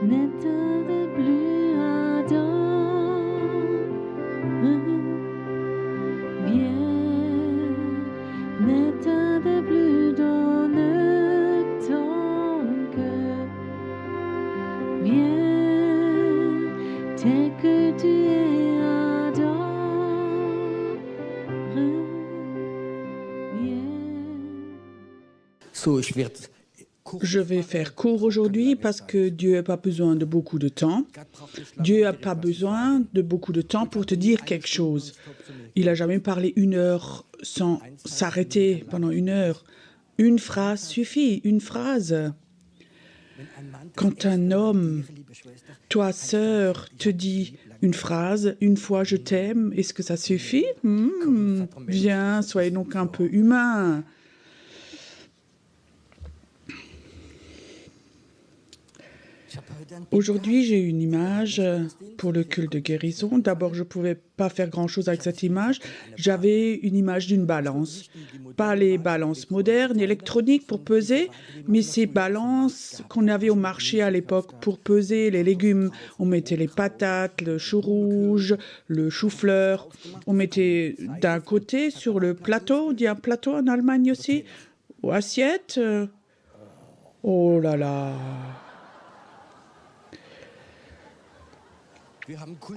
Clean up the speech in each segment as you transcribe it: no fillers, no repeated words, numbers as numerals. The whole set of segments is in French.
N'éteins plus ardent, viens, n'éteins plus dans ton cœur, viens, tel que tu es ardent, viens. Je vais faire court aujourd'hui parce que Dieu n'a pas besoin de beaucoup de temps. Dieu n'a pas besoin de beaucoup de temps pour te dire quelque chose. Il n'a jamais parlé 1 heure sans s'arrêter pendant 1 heure. Une phrase suffit, une phrase. Quand un homme, toi sœur, te dit une phrase, une fois je t'aime, est-ce que ça suffit? Viens, soyez donc un peu humain. Aujourd'hui, j'ai une image pour le culte de guérison. D'abord, je ne pouvais pas faire grand-chose avec cette image. J'avais une image d'une balance. Pas les balances modernes, électroniques pour peser, mais ces balances qu'on avait au marché à l'époque pour peser les légumes. On mettait les patates, le chou rouge, le chou-fleur. On mettait d'un côté sur le plateau, on dit un plateau en Allemagne aussi, ou assiette. Oh là là!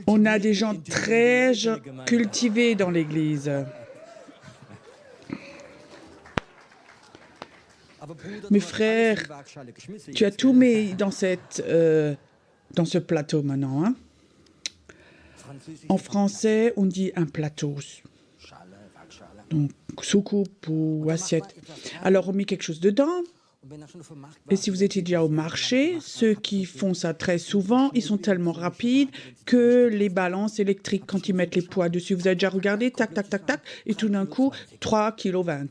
On a des gens très cultivés dans l'Église. Mes frères, tu as tout mis dans ce plateau maintenant. Hein? En français, on dit un plateau. Donc, soucoupe ou assiette. Alors, on met quelque chose dedans. Et si vous étiez déjà au marché, ceux qui font ça très souvent, ils sont tellement rapides que les balances électriques, quand ils mettent les poids dessus, vous avez déjà regardé, tac, tac, tac, tac, et tout d'un coup, 3,20 kg.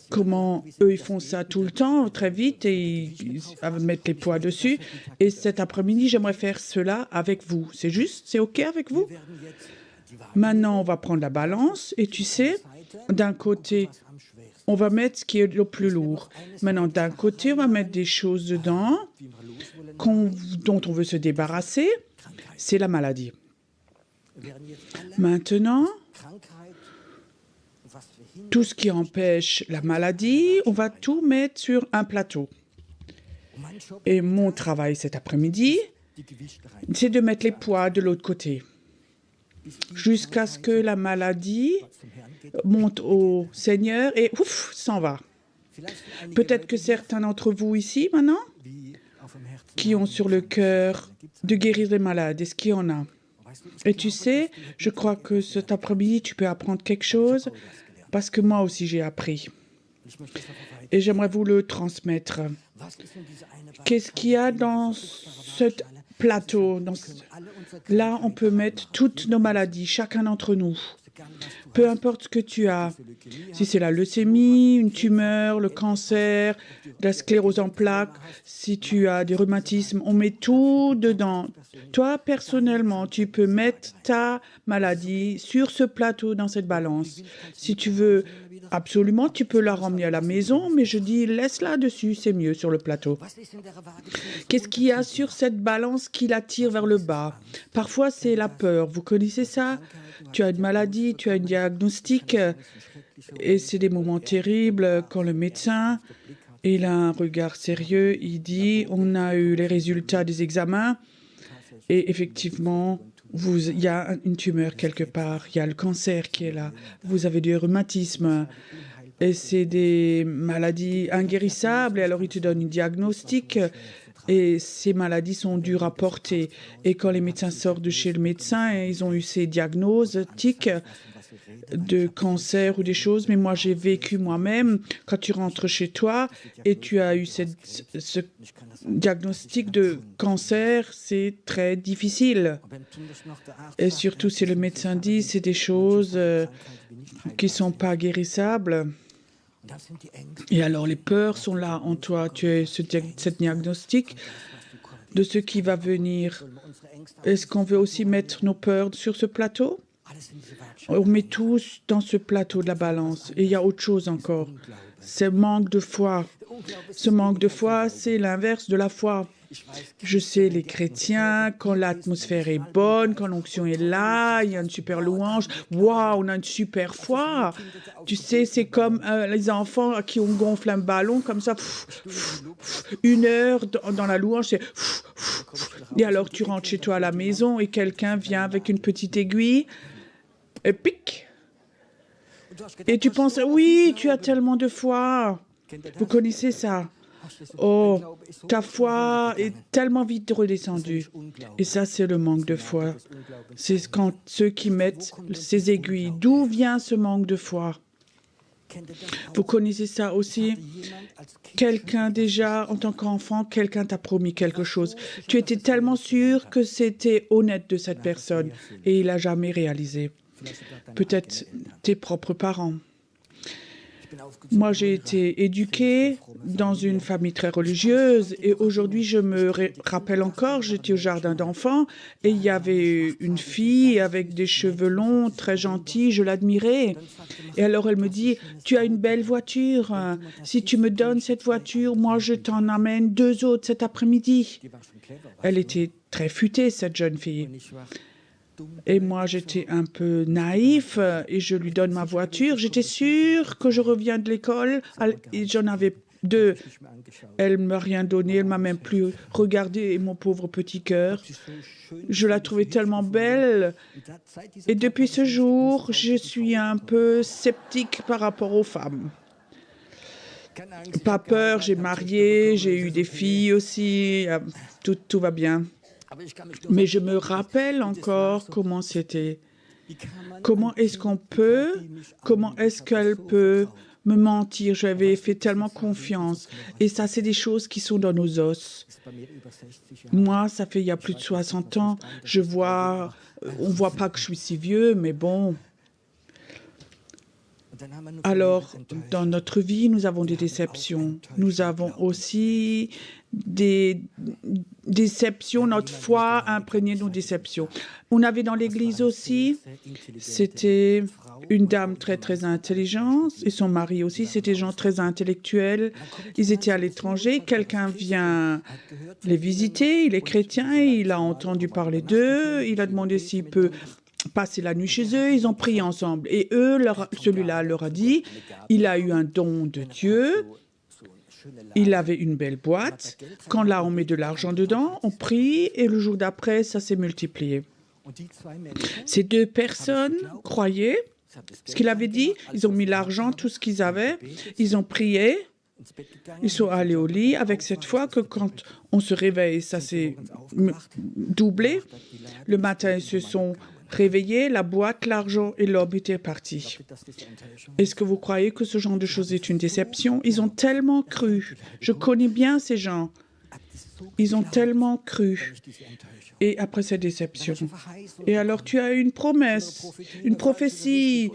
Comment eux, ils font ça tout le temps, très vite, et ils mettent les poids dessus. Et cet après-midi, j'aimerais faire cela avec vous. C'est juste? C'est OK avec vous? Maintenant, on va prendre la balance, et tu sais, d'un côté, on va mettre ce qui est le plus lourd. Maintenant, d'un côté, on va mettre des choses dedans dont on veut se débarrasser. C'est la maladie. Maintenant, tout ce qui empêche la maladie, on va tout mettre sur un plateau. Et mon travail cet après-midi, c'est de mettre les poids de l'autre côté, jusqu'à ce que la maladie monte au Seigneur et ouf, s'en va. Peut-être que certains d'entre vous ici maintenant, qui ont sur le cœur de guérir les malades, est-ce qu'il y en a? Et tu sais, je crois que cet après-midi, tu peux apprendre quelque chose, parce que moi aussi j'ai appris. Et j'aimerais vous le transmettre. Qu'est-ce qu'il y a dans ce plateau? Là, on peut mettre toutes nos maladies, chacun d'entre nous. Peu importe ce que tu as, si c'est la leucémie, une tumeur, le cancer, la sclérose en plaques, si tu as des rhumatismes, on met tout dedans. Toi, personnellement, tu peux mettre ta maladie sur ce plateau, dans cette balance. Si tu veux, absolument, tu peux la ramener à la maison, mais je dis, laisse-la dessus, c'est mieux sur le plateau. Qu'est-ce qu'il y a sur cette balance qui la tire vers le bas? Parfois, c'est la peur. Vous connaissez ça? Tu as une maladie, tu as un diagnostic, et c'est des moments terribles quand le médecin, il a un regard sérieux, il dit, on a eu les résultats des examens, et effectivement, il y a une tumeur quelque part, il y a le cancer qui est là, vous avez du rhumatisme, et c'est des maladies inguérissables, et alors il te donne un diagnostic, et ces maladies sont dures à porter. Et quand les médecins sortent de chez le médecin, ils ont eu ces diagnostics de cancer ou des choses. Mais moi, j'ai vécu moi-même, quand tu rentres chez toi et tu as eu ce diagnostic de cancer, c'est très difficile. Et surtout, si le médecin dit c'est des choses qui ne sont pas guérissables. Et alors les peurs sont là en toi, tu as ce diagnostic de ce qui va venir. Est-ce qu'on veut aussi mettre nos peurs sur ce plateau? On met tous dans ce plateau de la balance. Et il y a autre chose encore. c'est manque de foi. Ce manque de foi, c'est l'inverse de la foi. Je sais, les chrétiens, quand l'atmosphère est bonne, quand l'onction est là, il y a une super louange, waouh, on a une super foi. Tu sais, c'est comme les enfants à qui on gonfle un ballon comme ça, 1 heure dans la louange, c'est et alors tu rentres chez toi à la maison et quelqu'un vient avec une petite aiguille et pique. Et tu penses, oui, tu as tellement de foi. Vous connaissez ça? Oh, ta foi est tellement vite redescendue. Et ça, c'est le manque de foi. C'est quand ceux qui mettent ces aiguilles. D'où vient ce manque de foi? Vous connaissez ça aussi? Quelqu'un déjà, en tant qu'enfant, quelqu'un t'a promis quelque chose. Tu étais tellement sûr que c'était honnête de cette personne et il n'a jamais réalisé. Peut-être tes propres parents. Moi, j'ai été éduquée dans une famille très religieuse et aujourd'hui, je me rappelle encore, j'étais au jardin d'enfants et il y avait une fille avec des cheveux longs, très gentille, je l'admirais. Et alors, elle me dit, tu as une belle voiture, si tu me donnes cette voiture, moi, je t'en amène 2 autres cet après-midi. Elle était très futée, cette jeune fille. Et moi, j'étais un peu naïf et je lui donne ma voiture. J'étais sûre que je reviens de l'école et j'en avais 2. Elle ne m'a rien donné, elle ne m'a même plus regardé, et mon pauvre petit cœur. Je la trouvais tellement belle. Et depuis ce jour, je suis un peu sceptique par rapport aux femmes. Pas peur, j'ai marié, j'ai eu des filles aussi, tout va bien. Mais je me rappelle encore comment c'était. Comment est-ce qu'on peut, comment est-ce qu'elle peut me mentir? J'avais fait tellement confiance. Et ça, c'est des choses qui sont dans nos os. Moi, ça fait il y a plus de 60 ans. On ne voit pas que je suis si vieux, mais bon. Alors, dans notre vie, nous avons des déceptions. Nous avons aussi des déceptions, notre foi imprégnée de nos déceptions. On avait dans l'église aussi, c'était une dame très, très intelligente et son mari aussi, c'était des gens très intellectuels. Ils étaient à l'étranger, quelqu'un vient les visiter, il est chrétien, il a entendu parler d'eux, il a demandé s'il peut passer la nuit chez eux, ils ont prié ensemble. Et eux, celui-là leur a dit, il a eu un don de Dieu, il avait une belle boîte, quand là on met de l'argent dedans, on prie et le jour d'après, ça s'est multiplié. Ces 2 personnes croyaient ce qu'il avait dit, ils ont mis l'argent, tout ce qu'ils avaient, ils ont prié, ils sont allés au lit avec cette foi que quand on se réveille, ça s'est doublé. Le matin, ils se sont réveillés, la boîte, l'argent et l'homme étaient partis. Est-ce que vous croyez que ce genre de choses est une déception? Ils ont tellement cru. Je connais bien ces gens. Ils ont tellement cru. Et après cette déception. Et alors tu as une promesse, une prophétie,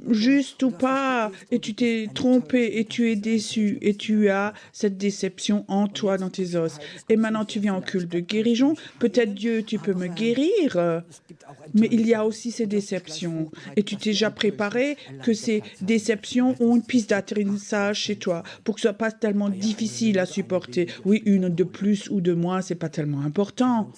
juste ou pas, et tu t'es trompé et tu es déçu et tu as cette déception en toi, dans tes os. Et maintenant tu viens en culte de guérison. Peut-être Dieu, tu peux me guérir, mais il y a aussi ces déceptions. Et tu t'es déjà préparé que ces déceptions ont une piste d'atterrissage chez toi pour que ce soit pas tellement difficile à supporter. Oui, une de plus ou de moins, c'est pas tellement important.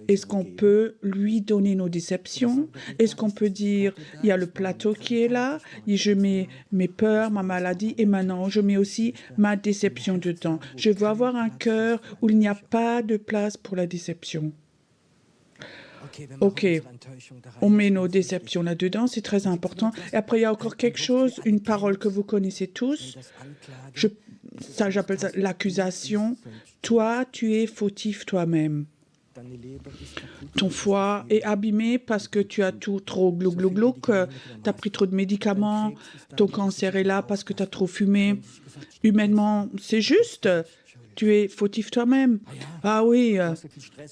Est-ce qu'on peut lui donner nos déceptions? Est-ce qu'on peut dire, il y a le plateau qui est là, et je mets mes peurs, ma maladie, et maintenant je mets aussi ma déception dedans. Je veux avoir un cœur où il n'y a pas de place pour la déception. Ok, on met nos déceptions là-dedans, c'est très important. Et après, il y a encore quelque chose, une parole que vous connaissez tous. J'appelle ça l'accusation. Toi, tu es fautif toi-même. Ton foie est abîmé parce que tu as tout trop glou, que tu as pris trop de médicaments, ton cancer est là parce que tu as trop fumé. Humainement, c'est juste. Tu es fautif toi-même. Ah oui,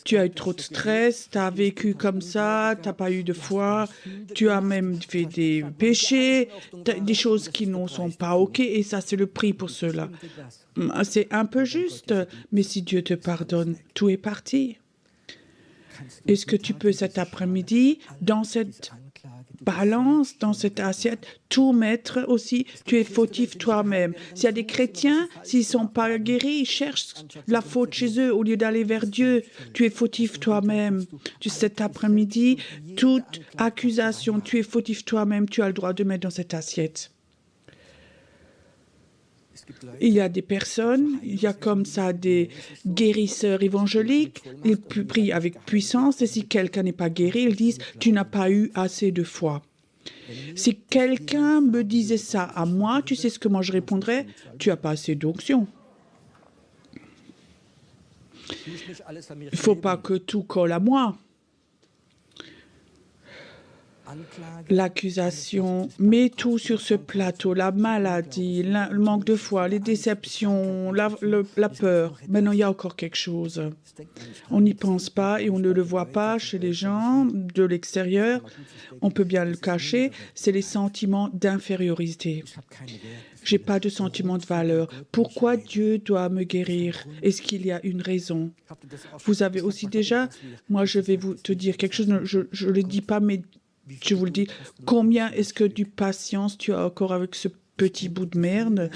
tu as eu trop de stress, tu as vécu comme ça, tu n'as pas eu de foi, tu as même fait des péchés, des choses qui ne sont pas OK, et ça, c'est le prix pour cela. C'est un peu juste, mais si Dieu te pardonne, tout est parti. Est-ce que tu peux cet après-midi, dans cette balance dans cette assiette, tout mettre aussi, tu es fautif toi-même. S'il y a des chrétiens, s'ils ne sont pas guéris, ils cherchent la faute chez eux au lieu d'aller vers Dieu. Tu es fautif toi-même. Cet après-midi, toute accusation, tu es fautif toi-même, tu as le droit de mettre dans cette assiette. Il y a des personnes, il y a comme ça des guérisseurs évangéliques, ils prient avec puissance et si quelqu'un n'est pas guéri, ils disent « tu n'as pas eu assez de foi ». Si quelqu'un me disait ça à moi, tu sais ce que moi je répondrais? Tu n'as pas assez d'onction. Il ne faut pas que tout colle à moi. L'accusation, mets tout sur ce plateau, la maladie, le manque de foi, les déceptions, la peur. Maintenant, il y a encore quelque chose. On n'y pense pas et on ne le voit pas chez les gens de l'extérieur. On peut bien le cacher, c'est les sentiments d'infériorité. Je n'ai pas de sentiment de valeur. Pourquoi Dieu doit me guérir? Est-ce qu'il y a une raison? Vous avez aussi déjà, moi je vais vous te dire quelque chose, je ne le dis pas, mais je vous le dis, combien est-ce que de patience tu as encore avec ce petit bout de merde?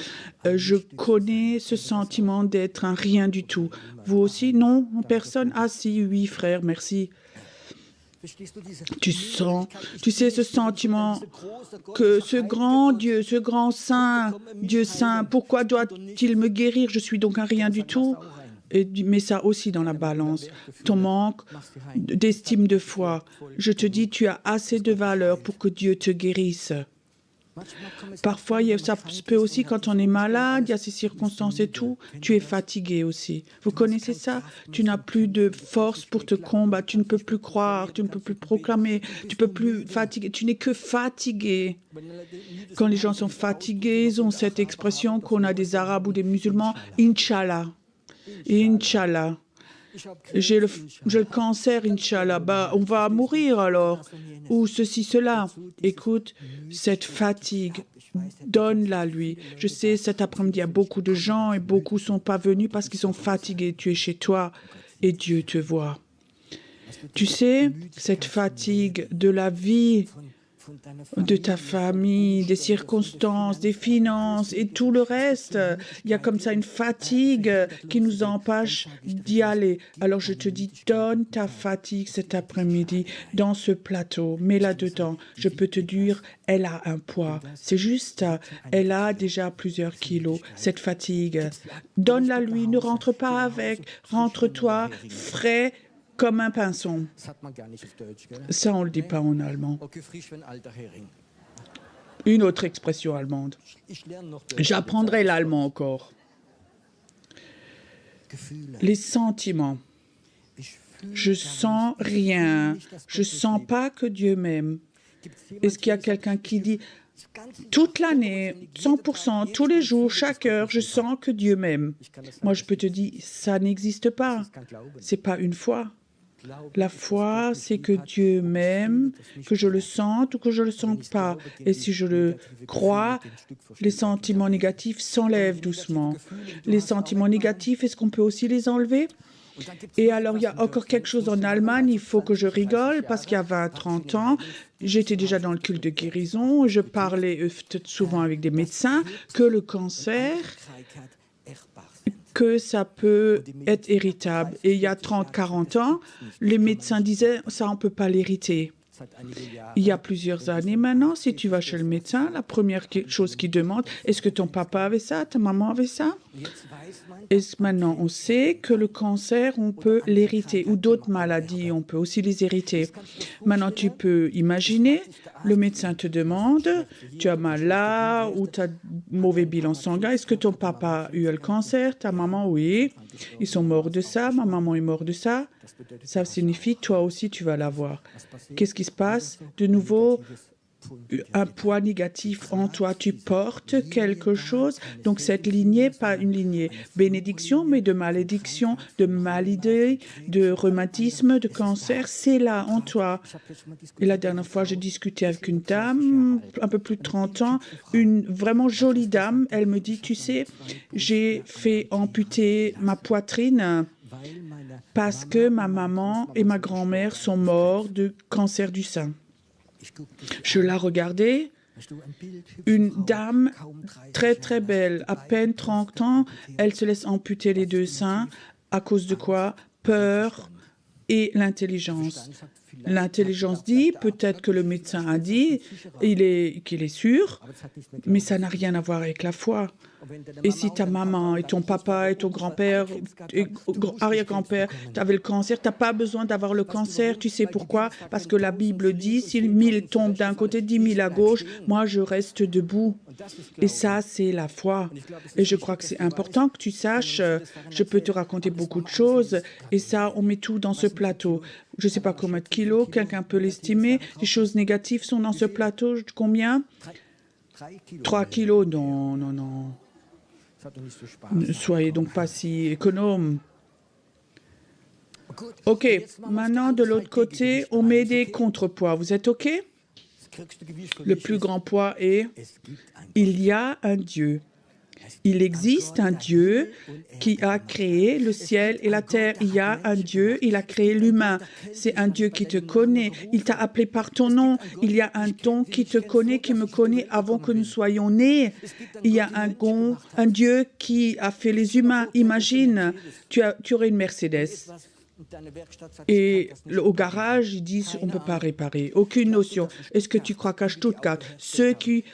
Je connais ce sentiment d'être un rien du tout. Vous aussi? Non? Personne? Ah si, oui frère, merci. Tu sais ce sentiment que ce grand Dieu, ce grand saint, Dieu saint, pourquoi doit-il me guérir? Je suis donc un rien du tout. Et mets ça aussi dans la balance. Ton manque d'estime de foi. Je te dis, tu as assez de valeur pour que Dieu te guérisse. Parfois, ça peut aussi, quand on est malade, il y a ces circonstances et tout, tu es fatigué aussi. Vous connaissez ça? Tu n'as plus de force pour te combattre, tu ne peux plus croire, tu ne peux plus proclamer, tu ne peux plus fatiguer, tu n'es que fatigué. Quand les gens sont fatigués, ils ont cette expression qu'on a des Arabes ou des musulmans, Inch'Allah. Inch'Allah. J'ai le cancer, Inch'Allah. Bah, on va mourir alors. Ou ceci, cela. Écoute, cette fatigue, donne-la lui. Je sais, cet après-midi, il y a beaucoup de gens et beaucoup ne sont pas venus parce qu'ils sont fatigués. Tu es chez toi et Dieu te voit. Tu sais, cette fatigue de la vie, de ta famille, des circonstances, des finances et tout le reste. Il y a comme ça une fatigue qui nous empêche d'y aller. Alors je te dis, donne ta fatigue cet après-midi dans ce plateau, mets-la dedans. Je peux te dire, elle a un poids. C'est juste, elle a déjà plusieurs kilos, cette fatigue. Donne-la lui, ne rentre pas avec, rentre-toi frais, comme un pinson. Ça, on ne le dit pas en allemand. Une autre expression allemande. J'apprendrai l'allemand encore. Les sentiments. Je sens rien. Je sens pas que Dieu m'aime. Est-ce qu'il y a quelqu'un qui dit toute l'année, 100%, tous les jours, chaque heure, je sens que Dieu m'aime? Moi, je peux te dire, ça n'existe pas. C'est pas une foi. La foi, c'est que Dieu m'aime, que je le sente ou que je ne le sente pas. Et si je le crois, les sentiments négatifs s'enlèvent doucement. Les sentiments négatifs, est-ce qu'on peut aussi les enlever? Et alors, il y a encore quelque chose en Allemagne, il faut que je rigole, parce qu'il y a 20-30 ans, j'étais déjà dans le culte de guérison, je parlais souvent avec des médecins, que le cancer, que ça peut être héritable. Et il y a 30-40 ans, les médecins disaient, ça, on ne peut pas l'hériter. Il y a plusieurs années maintenant, si tu vas chez le médecin, la première chose qu'il demande, est-ce que ton papa avait ça, ta maman avait ça? Et maintenant, on sait que le cancer, on peut l'hériter, ou d'autres maladies, on peut aussi les hériter. Maintenant, tu peux imaginer, le médecin te demande, tu as mal là, ou tu as mauvais bilan sanguin, est-ce que ton papa a eu le cancer, ta maman, oui, ils sont morts de ça, ma maman est morte de ça. Ça signifie, toi aussi, tu vas l'avoir. Qu'est-ce qui se passe? De nouveau, un poids négatif en toi. Tu portes quelque chose. Donc, cette lignée, pas une lignée bénédiction, mais de malédiction, de maladie, de rhumatisme, de cancer, c'est là, en toi. Et la dernière fois, j'ai discuté avec une dame, un peu plus de 30 ans, une vraiment jolie dame. Elle me dit, tu sais, j'ai fait amputer ma poitrine parce que ma maman et ma grand-mère sont morts de cancer du sein. Je la regardais, une dame très très belle, à peine 30 ans, elle se laisse amputer les 2 seins. À cause de quoi? Peur et l'intelligence. L'intelligence dit, peut-être que le médecin a dit qu'il est sûr, mais ça n'a rien à voir avec la foi. Et si ta maman et ton papa et ton grand-père et arrière-grand-père avaient le cancer, tu n'as pas besoin d'avoir le cancer. Tu sais pourquoi? Parce que la Bible dit, si 1000 tombent d'un côté, 10 000 à gauche, moi je reste debout. Et ça, c'est la foi. Et je crois que c'est important que tu saches, je peux te raconter beaucoup de choses, et ça, on met tout dans ce plateau. Je ne sais pas combien de kilos, quelqu'un peut l'estimer. Les choses négatives sont dans ce plateau, combien? 3 kilos, non, non, non. Ne soyez donc pas si économe. OK, maintenant de l'autre côté, on met des contrepoids. Vous êtes OK? Le plus grand poids est, il y a un Dieu. Il existe un Dieu qui a créé le ciel et la terre. Il y a un Dieu, il a créé l'humain. C'est un Dieu qui te connaît. Il t'a appelé par ton nom. Il y a un don qui te connaît, qui me connaît avant que nous soyons nés. Il y a un Dieu qui a fait les humains. Imagine, tu aurais une Mercedes. Et au garage, ils disent on ne peut pas réparer. Aucune notion. Est-ce que tu crois qu'à Stuttgart, ceux qui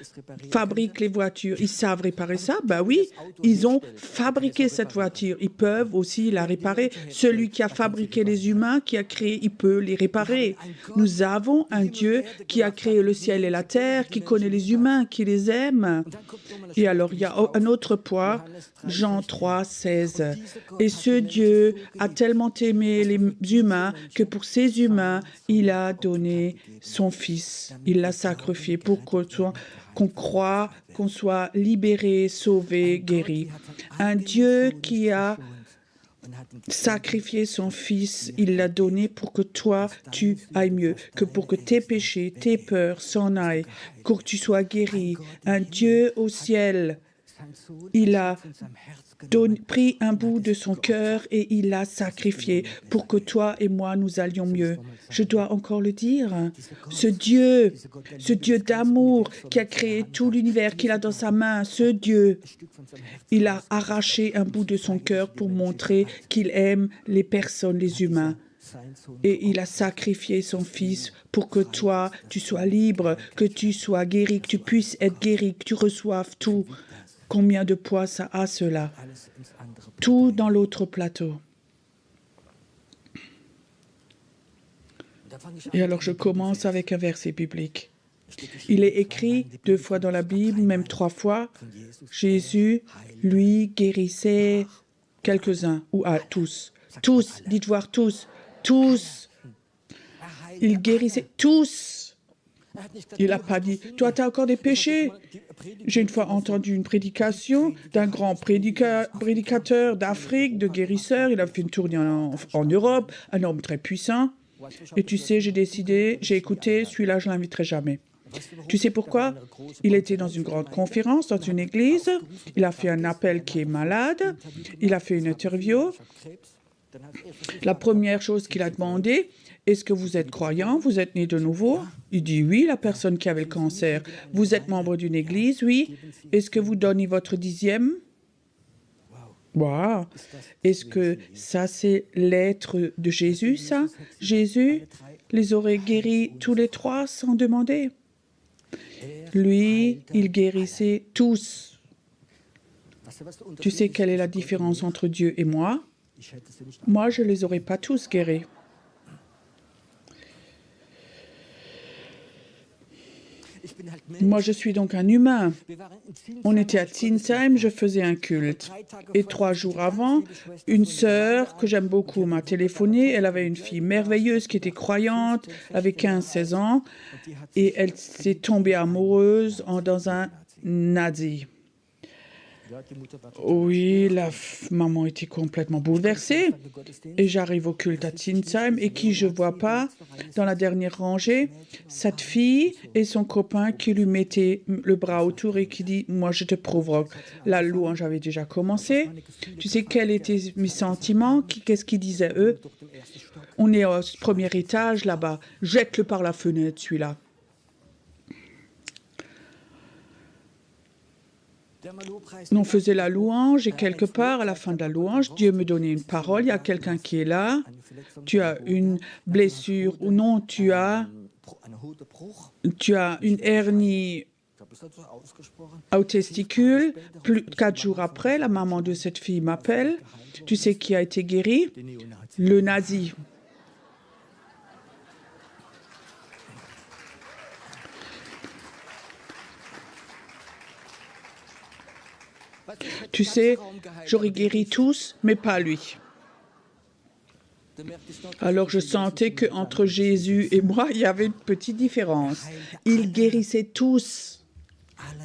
fabriquent les voitures, ils savent réparer ça? Ben oui, ils ont fabriqué cette voiture. Ils peuvent aussi la réparer. Celui qui a fabriqué les humains, qui a créé, il peut les réparer. Nous avons un Dieu qui a créé le ciel et la terre, qui connaît les humains, qui les aime. Et alors, il y a un autre point, Jean 3, 16. Et ce Dieu a tellement aimé les humains que pour ces humains, il a donné son Fils. Il l'a sacrifié pour qu'on croit, qu'on soit libéré, sauvé, guéri. Un Dieu qui a sacrifié son Fils, il l'a donné pour que toi, tu ailles mieux, que pour que tes péchés, tes peurs s'en aillent, pour que tu sois guéri. Un Dieu au ciel, il a pris un bout de son cœur et il l'a sacrifié pour que toi et moi, nous allions mieux. Je dois encore le dire. Ce Dieu d'amour qui a créé tout l'univers, qu'il a dans sa main, ce Dieu, il a arraché un bout de son cœur pour montrer qu'il aime les personnes, les humains. Et il a sacrifié son Fils pour que toi, tu sois libre, que tu sois guéri, que tu puisses être guéri, que tu reçoives tout. Combien de poids ça a, cela? Tout dans l'autre plateau. Et alors je commence avec un verset biblique. Il est écrit 2 fois dans la Bible, même 3 fois. Jésus, lui, guérissait quelques-uns, ou tous. Tous, dites voir tous. Tous. Il guérissait tous. Il n'a pas dit, toi, tu as encore des péchés. J'ai une fois entendu une prédication d'un grand prédicateur d'Afrique, de guérisseur. Il a fait une tournée en Europe, un homme très puissant. Et tu sais, j'ai écouté, celui-là, je ne l'inviterai jamais. Tu sais pourquoi? Il était dans une grande conférence, dans une église. Il a fait un appel qui est malade. Il a fait une interview. La première chose qu'il a demandé, est-ce que vous êtes croyant? Vous êtes né de nouveau? Il dit oui, la personne qui avait le cancer. Vous êtes membre d'une église? Oui. Est-ce que vous donnez votre 10e? Wow. Est-ce que ça, c'est l'être de Jésus, ça? Jésus les aurait guéris tous les 3 sans demander. Lui, il guérissait tous. Tu sais quelle est la différence entre Dieu et moi? Moi, je ne les aurais pas tous guéris. Moi, je suis donc un humain. On était à Zinsheim, je faisais un culte. Et 3 jours avant, une sœur que j'aime beaucoup m'a téléphoné. Elle avait une fille merveilleuse qui était croyante, avait 15-16 ans, et elle s'est tombée amoureuse dans un nazi. Oui, la maman était complètement bouleversée. Et j'arrive au culte à Zinsheim et qui je vois pas dans la dernière rangée, cette fille et son copain qui lui mettaient le bras autour et qui dit « Moi, je te provoque ». La louange avait déjà commencé. Tu sais quels étaient mes sentiments? Qu'est-ce qu'ils disaient eux? On est au 1er étage là-bas. Jette-le par la fenêtre, celui-là. On faisait la louange et quelque part, à la fin de la louange, Dieu me donnait une parole. Il y a quelqu'un qui est là. Tu as une blessure ou non, tu as une hernie au testicule. 4 jours après, la maman de cette fille m'appelle. Tu sais qui a été guéri? Le nazi. Tu sais, j'aurais guéri tous, mais pas lui. Alors je sentais qu'entre Jésus et moi, il y avait une petite différence. Il guérissait tous.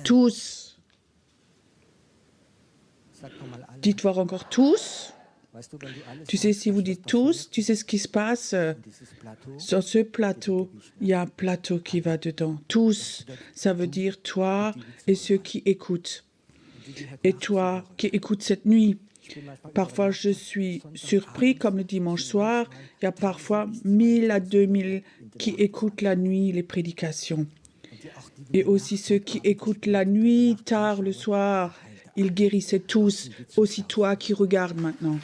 Tous. Dites voir encore tous. Tu sais, si vous dites tous, tu sais ce qui se passe sur ce plateau. Il y a un plateau qui va dedans. Tous, ça veut dire toi et ceux qui écoutent. Et toi qui écoutes cette nuit. Parfois, je suis surpris, comme le dimanche soir, il y a parfois 1000 à 2000 qui écoutent la nuit les prédications. Et aussi ceux qui écoutent la nuit, tard le soir, ils guérissaient tous, aussi toi qui regardes maintenant.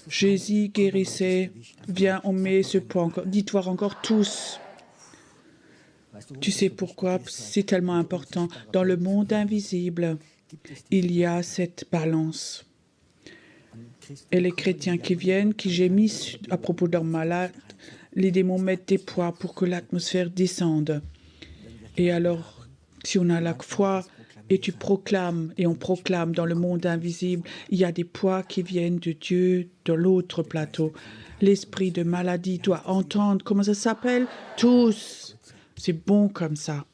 Jésus guérissait, viens, on met ce point encore, dites-toi encore tous. Tu sais pourquoi c'est tellement important. Dans le monde invisible, il y a cette balance. Et les chrétiens qui viennent, qui gémissent à propos de leurs malades, les démons mettent des poids pour que l'atmosphère descende. Et alors, si on a la foi et tu proclames, et on proclame dans le monde invisible, il y a des poids qui viennent de Dieu, de l'autre plateau. L'esprit de maladie doit entendre, comment ça s'appelle? Tous. C'est bon comme ça.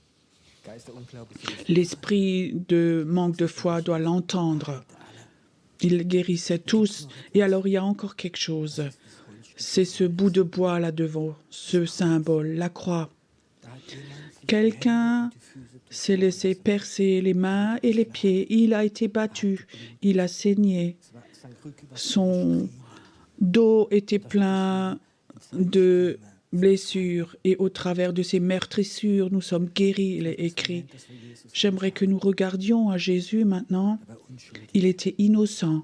L'esprit de manque de foi doit l'entendre. Ils guérissaient tous. Et alors, il y a encore quelque chose. C'est ce bout de bois là devant, ce symbole, la croix. Quelqu'un s'est laissé percer les mains et les pieds. Il a été battu. Il a saigné. Son dos était plein de blessures et au travers de ces meurtrissures, nous sommes guéris, il est écrit. J'aimerais que nous regardions à Jésus maintenant. Il était innocent.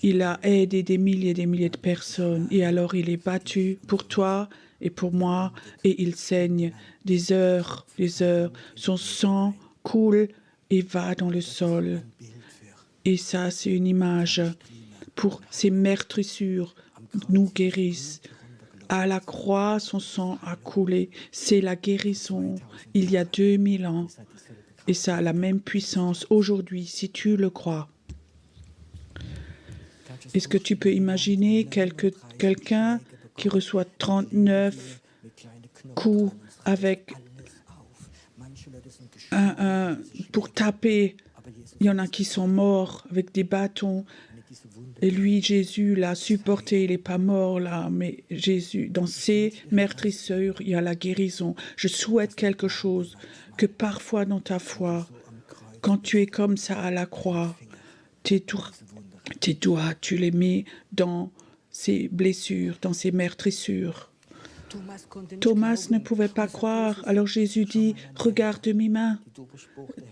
Il a aidé des milliers de personnes et alors il est battu pour toi et pour moi et il saigne des heures. Son sang coule et va dans le sol. Et ça, c'est une image pour ces meurtrissures nous guérissent. À la croix, son sang a coulé. C'est la guérison il y a 2000 ans. Et ça a la même puissance aujourd'hui, si tu le crois. Est-ce que tu peux imaginer quelqu'un qui reçoit 39 coups avec pour taper? Il y en a qui sont morts avec des bâtons. Et lui, Jésus, l'a supporté, il n'est pas mort là, mais Jésus, dans ses meurtrissures, il y a la guérison. Je souhaite quelque chose, que parfois dans ta foi, quand tu es comme ça à la croix, tes doigts, tu les mets dans ces blessures, dans ces meurtrissures. Thomas ne pouvait pas croire, alors Jésus dit, regarde mes mains,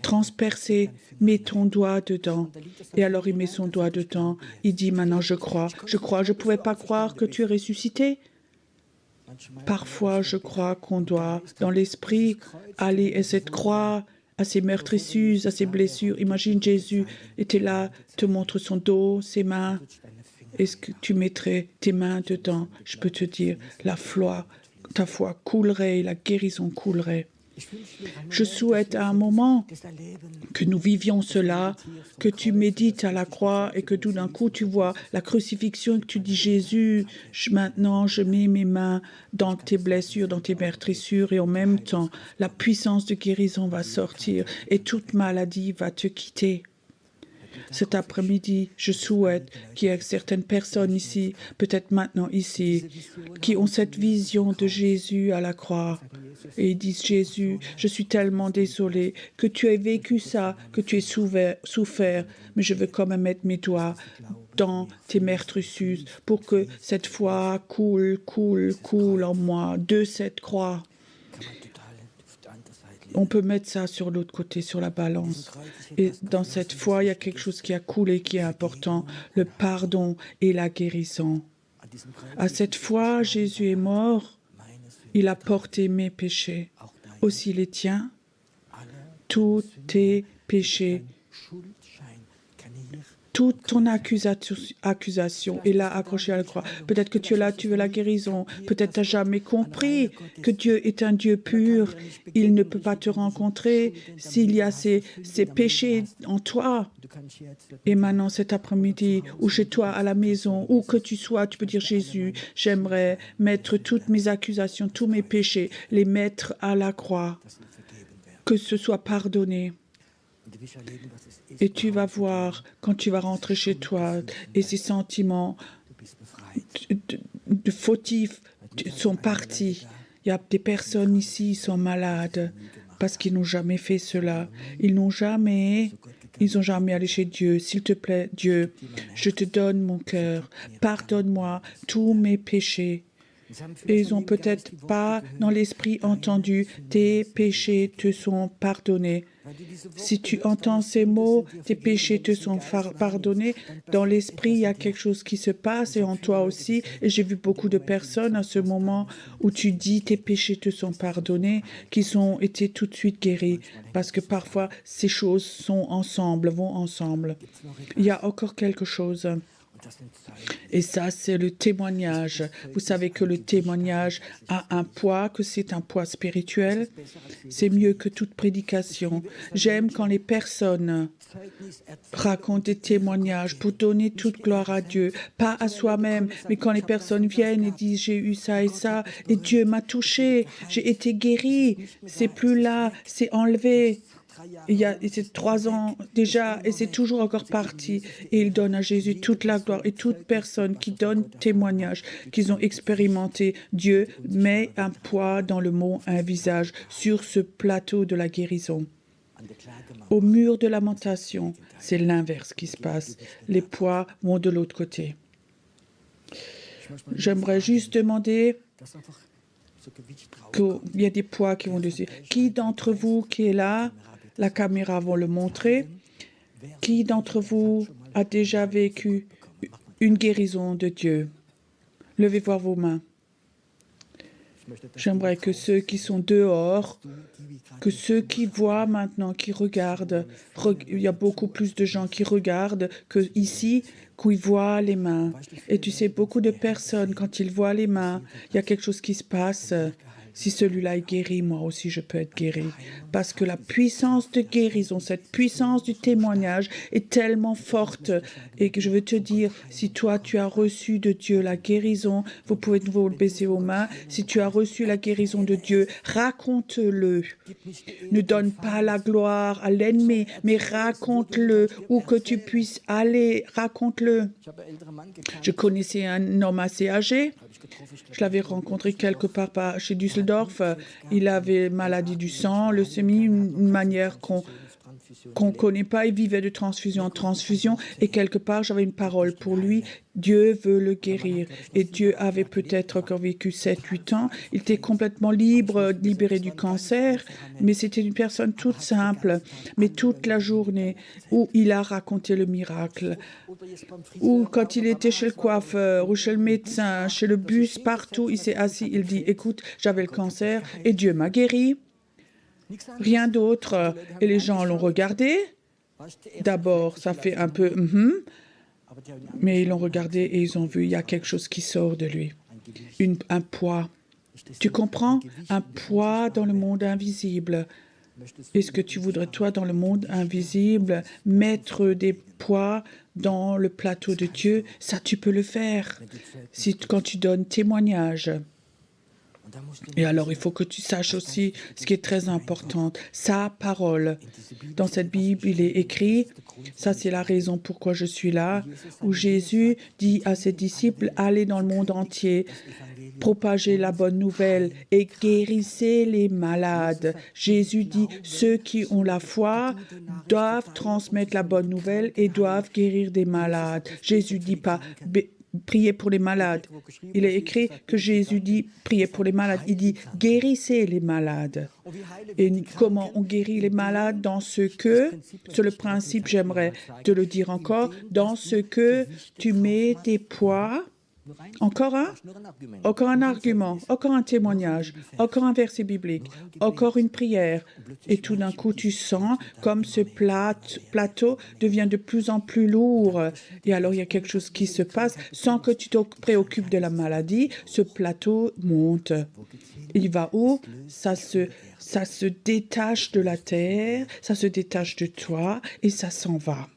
transpercées, mets ton doigt dedans. Et alors il met son doigt dedans, il dit, maintenant je crois, je ne pouvais pas croire que tu es ressuscité. Parfois je crois qu'on doit, dans l'esprit, aller à cette croix, à ces meurtrissures, à ces blessures. Imagine Jésus était là, te montre son dos, ses mains. Est-ce que tu mettrais tes mains dedans? Je peux te dire, ta foi coulerait, la guérison coulerait. Je souhaite à un moment que nous vivions cela, que tu médites à la croix et que tout d'un coup tu vois la crucifixion et que tu dis Jésus, maintenant je mets mes mains dans tes blessures, dans tes meurtrissures et en même temps la puissance de guérison va sortir et toute maladie va te quitter. Cet après-midi, je souhaite qu'il y ait certaines personnes ici, peut-être maintenant ici, qui ont cette vision de Jésus à la croix. Et ils disent, Jésus, je suis tellement désolé que tu aies vécu ça, que tu aies souffert, mais je veux quand même mettre mes doigts dans tes meurtrissures pour que cette foi coule en moi de cette croix. On peut mettre ça sur l'autre côté, sur la balance. Et dans cette foi, il y a quelque chose qui a coulé, qui est important, le pardon et la guérison. À cette foi, Jésus est mort. Il a porté mes péchés, aussi les tiens. Tous tes péchés, toute ton accusation est là accrochée à la croix. Peut-être que tu es là, tu veux la guérison. Peut-être tu n'as jamais compris que Dieu est un Dieu pur. Il ne peut pas te rencontrer s'il y a ces péchés en toi. Et maintenant, cet après-midi, ou chez toi, à la maison, où que tu sois, tu peux dire, Jésus, j'aimerais mettre toutes mes accusations, tous mes péchés, les mettre à la croix, que ce soit pardonné. Et tu vas voir, quand tu vas rentrer chez toi, et ces sentiments de fautifs sont partis. Il y a des personnes ici qui sont malades parce qu'ils n'ont jamais fait cela. Ils n'ont jamais allé chez Dieu. S'il te plaît, Dieu, je te donne mon cœur. Pardonne-moi tous mes péchés. Et ils n'ont peut-être pas dans l'esprit entendu, tes péchés te sont pardonnés. Si tu entends ces mots, tes péchés te sont pardonnés, dans l'esprit, il y a quelque chose qui se passe et en toi aussi. Et j'ai vu beaucoup de personnes à ce moment où tu dis tes péchés te sont pardonnés, qui ont été tout de suite guéris. Parce que parfois, ces choses vont ensemble. Il y a encore quelque chose. Et ça, c'est le témoignage. Vous savez que le témoignage a un poids, que c'est un poids spirituel. C'est mieux que toute prédication. J'aime quand les personnes racontent des témoignages pour donner toute gloire à Dieu, pas à soi-même, mais quand les personnes viennent et disent j'ai eu ça et Dieu m'a touché, j'ai été guéri, c'est plus là, c'est enlevé. C'est 3 ans déjà et c'est toujours encore parti. Et il donne à Jésus toute la gloire. Et toute personne qui donne témoignage qu'ils ont expérimenté, Dieu met un poids dans le mot, un visage, sur ce plateau de la guérison. Au mur de lamentation, c'est l'inverse qui se passe. Les poids vont de l'autre côté. J'aimerais juste demander qu'il y a des poids qui vont dessus. Qui d'entre vous qui est là? La caméra va le montrer. Qui d'entre vous a déjà vécu une guérison de Dieu? Levez voir vos mains. J'aimerais que ceux qui sont dehors, que ceux qui voient maintenant, qui regardent, il y a beaucoup plus de gens qui regardent que ici, qui voient les mains. Et tu sais, beaucoup de personnes, quand ils voient les mains, il y a quelque chose qui se passe. Si celui-là est guéri, moi aussi je peux être guéri. Parce que la puissance de guérison, cette puissance du témoignage est tellement forte. Et que je veux te dire, si toi tu as reçu de Dieu la guérison, vous pouvez de nouveau baisser vos mains. Si tu as reçu la guérison de Dieu, raconte-le. Ne donne pas la gloire à l'ennemi, mais raconte-le. Où que tu puisses aller, raconte-le. Je connaissais un homme assez âgé. Je l'avais rencontré quelque part chez Düsseldorf. Il avait maladie du sang, leucémie, une manière qu'on ne connaît pas. Il vivait de transfusion en transfusion. Et quelque part, j'avais une parole pour lui. Dieu veut le guérir. Et Dieu avait peut-être encore vécu 7-8 ans. Il était complètement libéré du cancer. Mais c'était une personne toute simple. Mais toute la journée où il a raconté le miracle. Ou quand il était chez le coiffeur, ou chez le médecin, chez le bus, partout, il s'est assis. Il dit, écoute, j'avais le cancer et Dieu m'a guéri. Rien d'autre. Et les gens l'ont regardé. D'abord, ça fait un peu mais ils l'ont regardé et ils ont vu, il y a quelque chose qui sort de lui. Un poids. Tu comprends? Un poids dans le monde invisible. Est-ce que tu voudrais, toi, dans le monde invisible, mettre des poids dans le plateau de Dieu? Ça, tu peux le faire. Quand tu donnes témoignage. Et alors, il faut que tu saches aussi ce qui est très important, sa parole. Dans cette Bible, il est écrit Ça, c'est la raison pourquoi je suis là, où Jésus dit à ses disciples, allez dans le monde entier, propagez la bonne nouvelle et guérissez les malades. Jésus dit, ceux qui ont la foi doivent transmettre la bonne nouvelle et doivent guérir des malades. Jésus dit pas, priez pour les malades. Il est écrit que Jésus dit, priez pour les malades. Il dit, guérissez les malades. Et comment on guérit les malades? Dans ce que, c'est le principe, j'aimerais te le dire encore, dans ce que tu mets tes poids. Encore un argument, encore un témoignage, encore un verset biblique, encore une prière. Et tout d'un coup, tu sens comme ce plateau devient de plus en plus lourd. Et alors, il y a quelque chose qui se passe. Sans que tu te préoccupes de la maladie, ce plateau monte. Il va où? Ça se détache de la terre, ça se détache de toi et ça s'en va.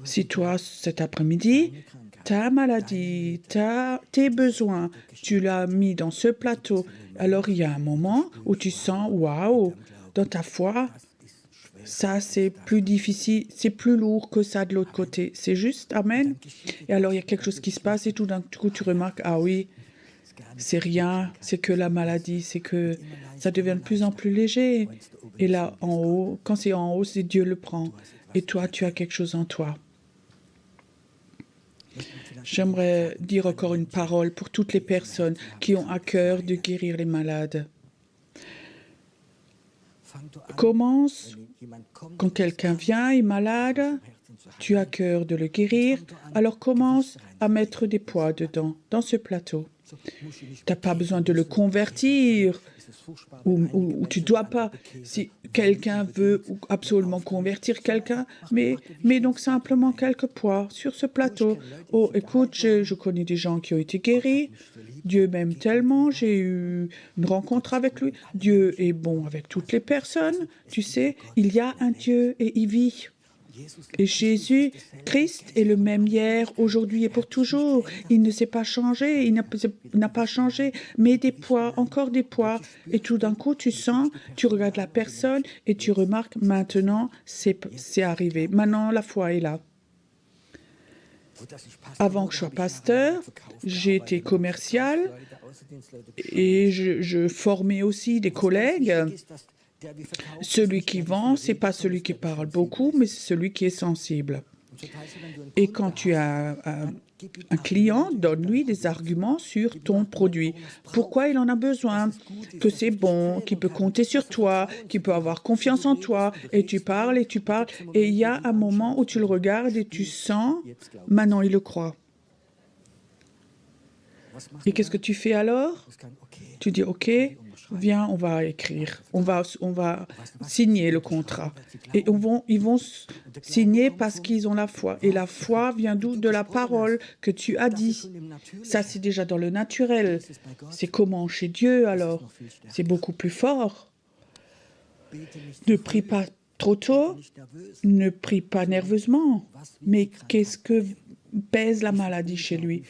Si toi, cet après-midi, ta maladie, tes besoins, tu l'as mis dans ce plateau, alors il y a un moment où tu sens, waouh, dans ta foi, ça c'est plus difficile, c'est plus lourd que ça de l'autre côté. C'est juste, amen. Et alors il y a quelque chose qui se passe et tout d'un coup tu remarques, ah oui, c'est rien, c'est que la maladie, c'est que ça devient de plus en plus léger. Et là, en haut, quand c'est en haut, c'est Dieu le prend. Et toi, tu as quelque chose en toi. J'aimerais dire encore une parole pour toutes les personnes qui ont à cœur de guérir les malades. Commence, quand quelqu'un vient, est malade, tu as à cœur de le guérir, alors commence à mettre des poids dedans, dans ce plateau. Tu n'as pas besoin de le convertir, ou tu ne dois pas, si quelqu'un veut absolument convertir quelqu'un, mais donc simplement quelques poids sur ce plateau. Oh, écoute, je connais des gens qui ont été guéris, Dieu m'aime tellement, j'ai eu une rencontre avec lui, Dieu est bon avec toutes les personnes, tu sais, il y a un Dieu et il vit. Et Jésus, Christ est le même hier, aujourd'hui et pour toujours. Il ne s'est pas changé, il n'a pas changé, mais des poids, encore des poids. Et tout d'un coup, tu sens, tu regardes la personne et tu remarques, maintenant, c'est arrivé. Maintenant, la foi est là. Avant que je sois pasteur, j'ai été commercial et je formais aussi des collègues. Celui qui vend, ce n'est pas celui qui parle beaucoup, mais c'est celui qui est sensible. Et quand tu as un client, donne-lui des arguments sur ton produit. Pourquoi il en a besoin, que c'est bon, qu'il peut compter sur toi, qu'il peut avoir confiance en toi. Et tu parles, et il y a un moment où tu le regardes et tu sens, maintenant il le croit. Et qu'est-ce que tu fais alors? Tu dis, OK, viens, on va écrire, on va signer le contrat. Et ils vont signer parce qu'ils ont la foi. Et la foi vient d'où? De la parole que tu as dit. Ça, c'est déjà dans le naturel. C'est comment chez Dieu, alors? C'est beaucoup plus fort. Ne prie pas trop tôt, ne prie pas nerveusement. Mais qu'est-ce que pèse la maladie chez lui?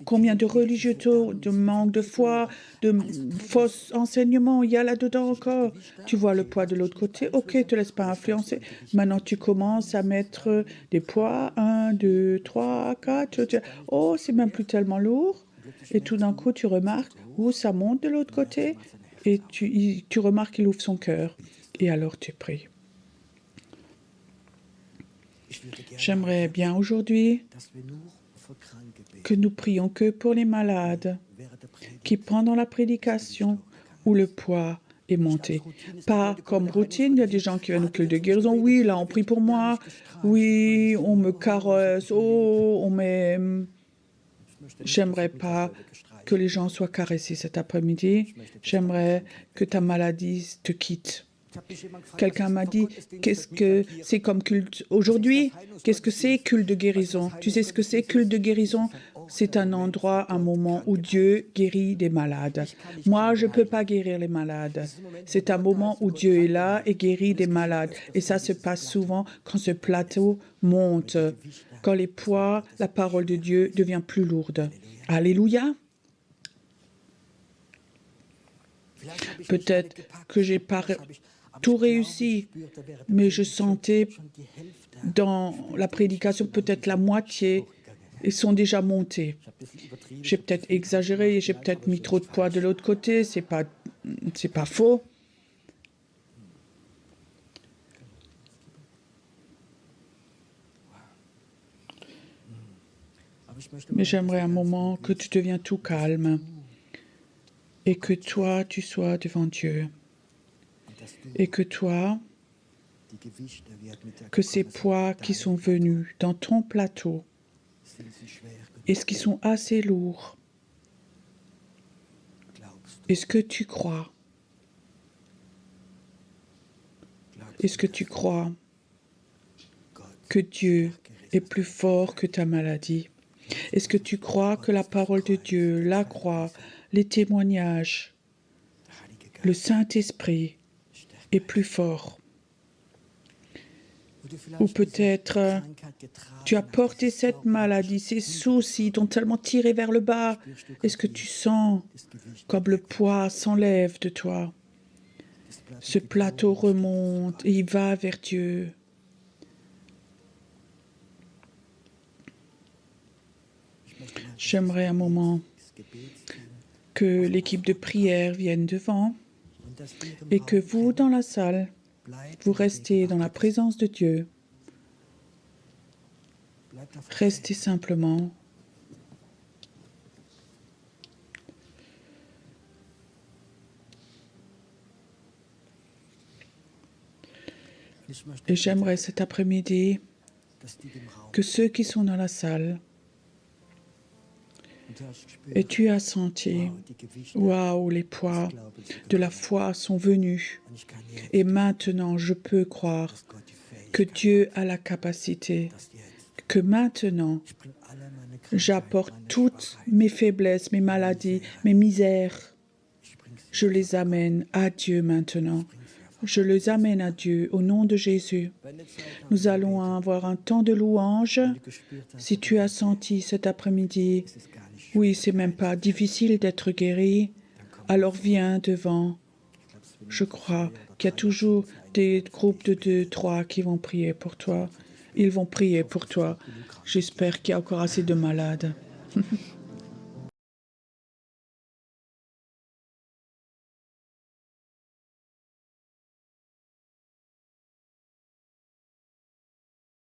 Combien de religieux, de manque de foi, de fausses enseignements il y a là-dedans encore? Tu vois le poids de l'autre côté, ok, ne te laisse pas influencer. Maintenant, tu commences à mettre des poids, 1, 2, 3, 4, oh, c'est même plus tellement lourd. Et tout d'un coup, tu remarques où ça monte de l'autre côté et tu remarques qu'il ouvre son cœur. Et alors, tu pries. J'aimerais bien aujourd'hui que nous prions que pour les malades qui, pendant la prédication, où le poids est monté. Pas comme routine, il y a des gens qui viennent au culte de guérison. Oui, là, on prie pour moi. Oui, on me caresse. Oh, on m'aime. J'aimerais pas que les gens soient caressés cet après-midi. J'aimerais que ta maladie te quitte. Quelqu'un m'a dit, qu'est-ce que c'est comme culte aujourd'hui? Qu'est-ce que c'est culte de guérison? Tu sais ce que c'est culte de guérison? C'est un endroit, un moment où Dieu guérit des malades. Moi, je ne peux pas guérir les malades. C'est un moment où Dieu est là et guérit des malades. Et ça se passe souvent quand ce plateau monte, quand les poids, la parole de Dieu devient plus lourde. Alléluia. Peut-être que j'ai pas tout réussi, mais je sentais dans la prédication peut-être la moitié et sont déjà montés. J'ai peut-être exagéré, j'ai peut-être mis trop de poids de l'autre côté, c'est pas faux. Mais j'aimerais un moment que tu deviens tout calme et que toi, tu sois devant Dieu. Et que toi, que ces poids qui sont venus dans ton plateau, est-ce qu'ils sont assez lourds? Est-ce que tu crois? Est-ce que tu crois que Dieu est plus fort que ta maladie? Est-ce que tu crois que la parole de Dieu, la croix, les témoignages, le Saint-Esprit est plus fort? Ou peut-être tu as porté cette maladie, ces soucis t'ont tellement tiré vers le bas. Est-ce que tu sens comme le poids s'enlève de toi? Ce plateau remonte et il va vers Dieu. J'aimerais un moment que l'équipe de prière vienne devant et que vous, dans la salle, vous restez dans la présence de Dieu. Restez simplement. Et j'aimerais cet après-midi que ceux qui sont dans la salle, et tu as senti, waouh, les poids de la foi sont venus. Et maintenant, je peux croire que Dieu a la capacité, que maintenant, j'apporte toutes mes faiblesses, mes maladies, mes misères. Je les amène à Dieu maintenant. Je les amène à Dieu au nom de Jésus. Nous allons avoir un temps de louange. Si tu as senti cet après-midi, oui, c'est même pas difficile d'être guéri, alors viens devant. Je crois qu'il y a toujours des groupes de 2, 3 qui vont prier pour toi. Ils vont prier pour toi. J'espère qu'il y a encore assez de malades.